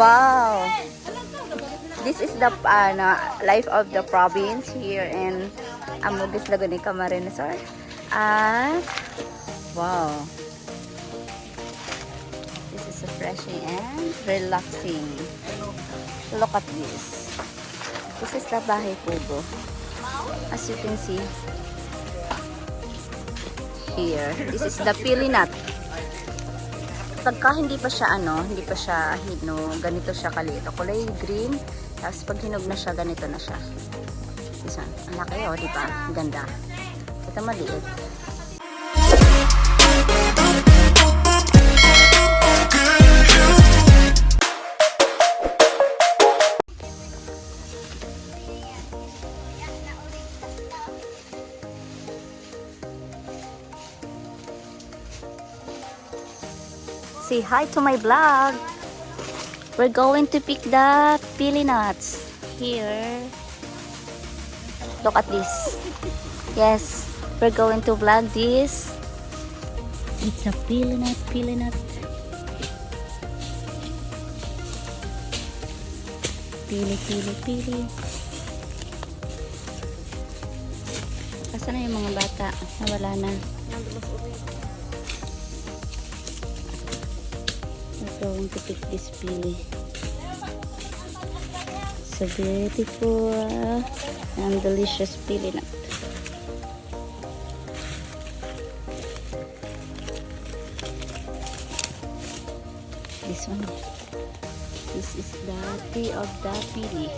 Wow! This is the life of the province here in Amugues, Laguna, Camarines Sur. Wow! This is refreshing and relaxing. Look at this. This is the Bahay Pugo. As you can see here, this is the pili nut. Pagka hindi pa siya hindi pa siya hinog, ganito siya kaliit. Kulay green. Tapos pag hinog na siya, ganito na siya. Isa, ang laki di ba? Ang ganda. Ito maliit. Say hi to my vlog. We're going to pick the pili nuts here. Look at this. Yes, we're going to vlog this. It's a pili nut, pili nut. Pili, pili, pili. Asan na yung mga bata? Nawala na. Going to pick this pili. So beautiful and delicious pili nut. This one. This is the tea of the pili.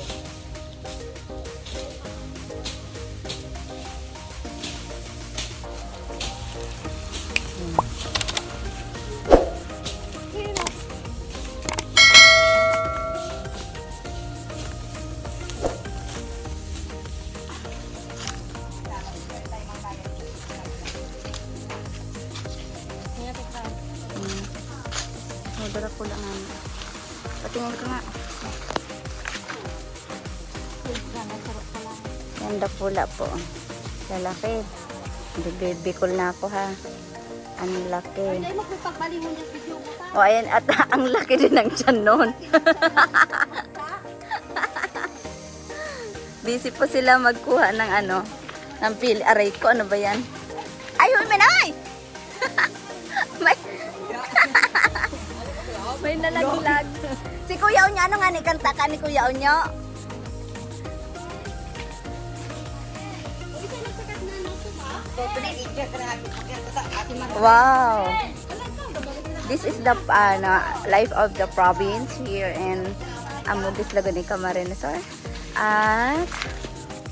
Dala ko lang namin. Patingin ko nga. Ganda pula po. Lalaki. Bibikol na ako ha. Ang laki. O ayan, at ang laki din ng tiyan nun. Busy po sila magkuha ng ng pili. Aray ko, ano ba yan? Ay, huminay! May nalaglag. Si Kuya Onyo, ano nga ni kanta ka ni Kuya Onyo? Wow! This is the life of the province here in Amugues, Laguna, Camarines Sur.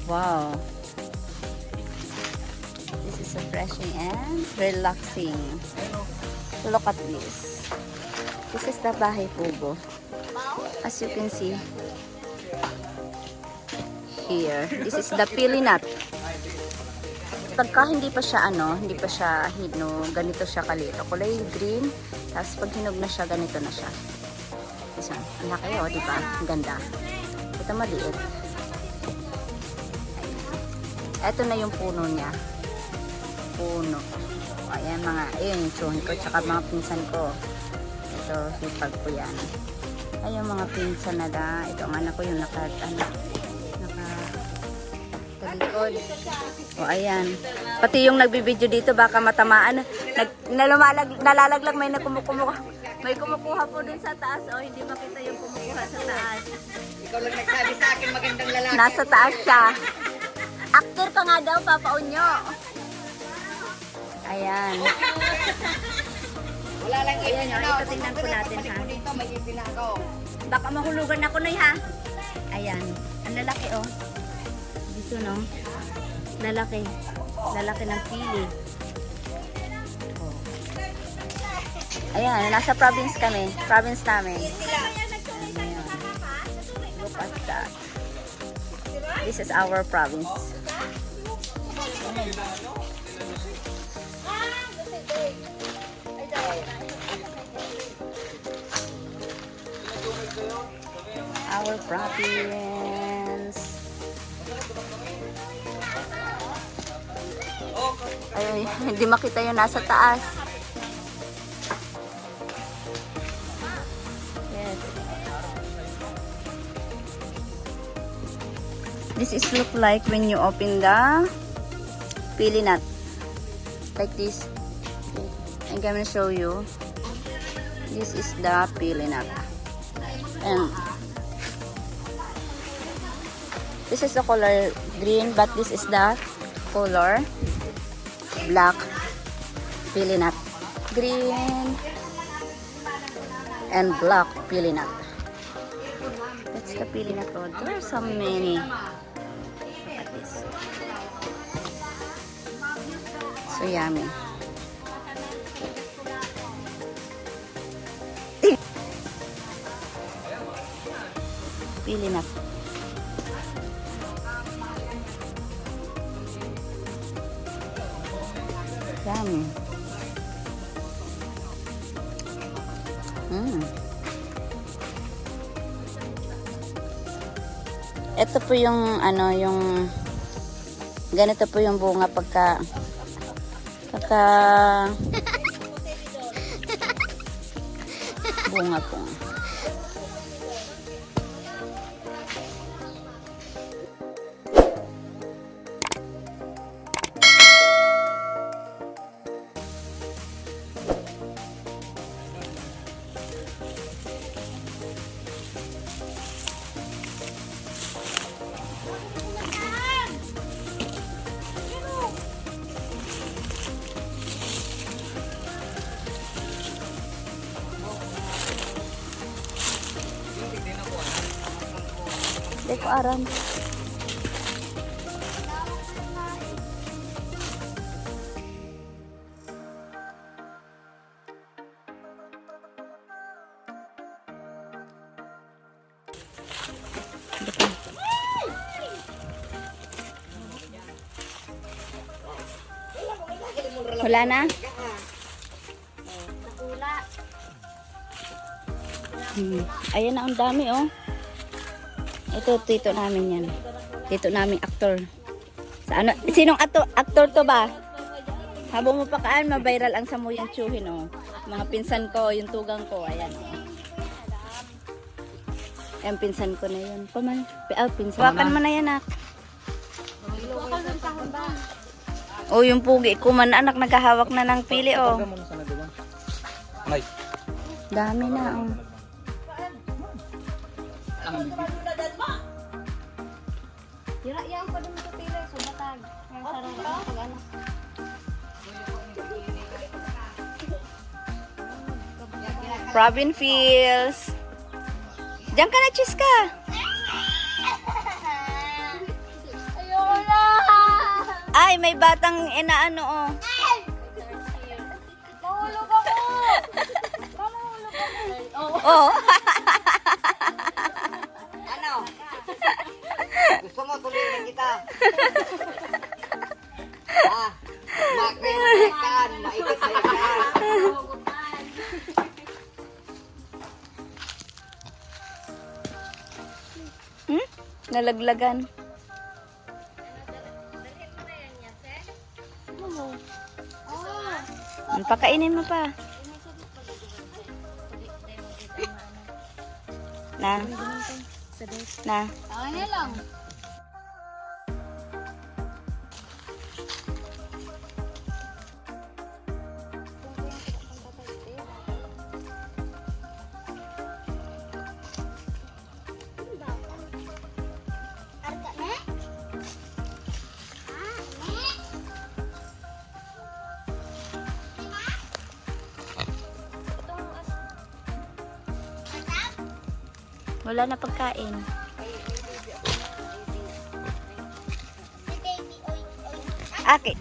Wow! This is refreshing and relaxing. Look at this. This is the Bahay Pugo. As you can see here, this is the pili nut. Pagka hindi pa siya hindi pa siya hinog, ganito siya kaliit. Kulay green. Tapos pag hinog na siya, ganito na siya. Isa, ang laki di ba? Ang ganda. Ito maliit. Ito na yung puno niya. Puno. Ayan yung tsuhin ko, tsaka mga pinsan ko. Ito, hipag ko yan. Ay, yung mga pinsan na ito ang anak ko yung nakalikod. O, ayan. Pati yung nagbibideo dito, baka matamaan. Nalalaglag, may kumukuha po dun sa taas. O, hindi makita yung kumukuha sa taas. Ikaw lang nagsabi sa akin magandang lalaki. Nasa taas siya. Actor ka nga daw, Papa Onyo. Ayan. Wala lang Ayan, ito tingnan po natin ha. Dito may ipin ako. Baka mahulugan ako Noy ha. Ayan. Ang lalaki Dito no. Lalaki. Lalaki ng pili. Ayan, nasa province kami. Province namin. Ayan. Look at that. This is our province. Our province. Ay, hindi makita yung nasa taas. Yes. This is look like when you open the pili nut. Like this. I'm gonna show you. This is the pili nut. And this is the color green, but this is the color black pili nut. Green and black pili nut. That's the pili nut. Oh, there are so many. Look at this. So yummy. Pili nut. Yummy. Ito po yung ano, yung ganito po yung bunga pagka bunga po. Hindi ko aram. Wala na? Ayan na, ang dami oh. Ito, tito namin yan. Tito namin aktor. Sa ano, sinong aktor to ba? Habang mapakaan, mabiral ang samuyang tsuhin oh. Mga pinsan ko, yung tugang ko, ayan oh. Ayan, pinsan ko na yun. Paman, pinsan. Wakan mo na yan, ak. Oh, yung pugi ko man, anak, naghahawak na ng pili oh. Dami na oh. Yang pa dun sa pila, subatag. Yang sarang pag-ano. Robin Fields. Diyan ka na, Chiska. Ayoko na! Ay, may batang inaano oh. Mahulog ako! Mahulog ako! Oh. Ano? Gusto mo tuloy kita? Makrekan, maikot-maikan. Nalaglagan. Pakainin mo pa. Na. Na. Ano lang? Wala na pagkain. Okay.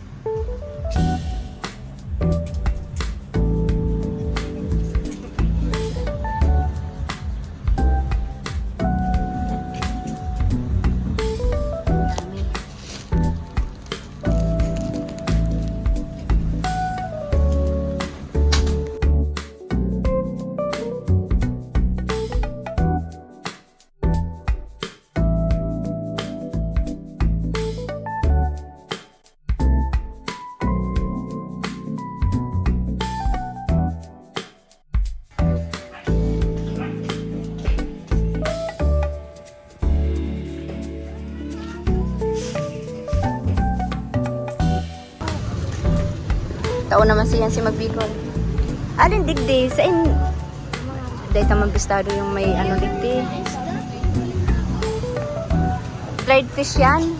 Tao naman siya si Magbicol. Alin digdi? Sa in... Dahil tamang bistado yung may ano digdi. Dried fish yan.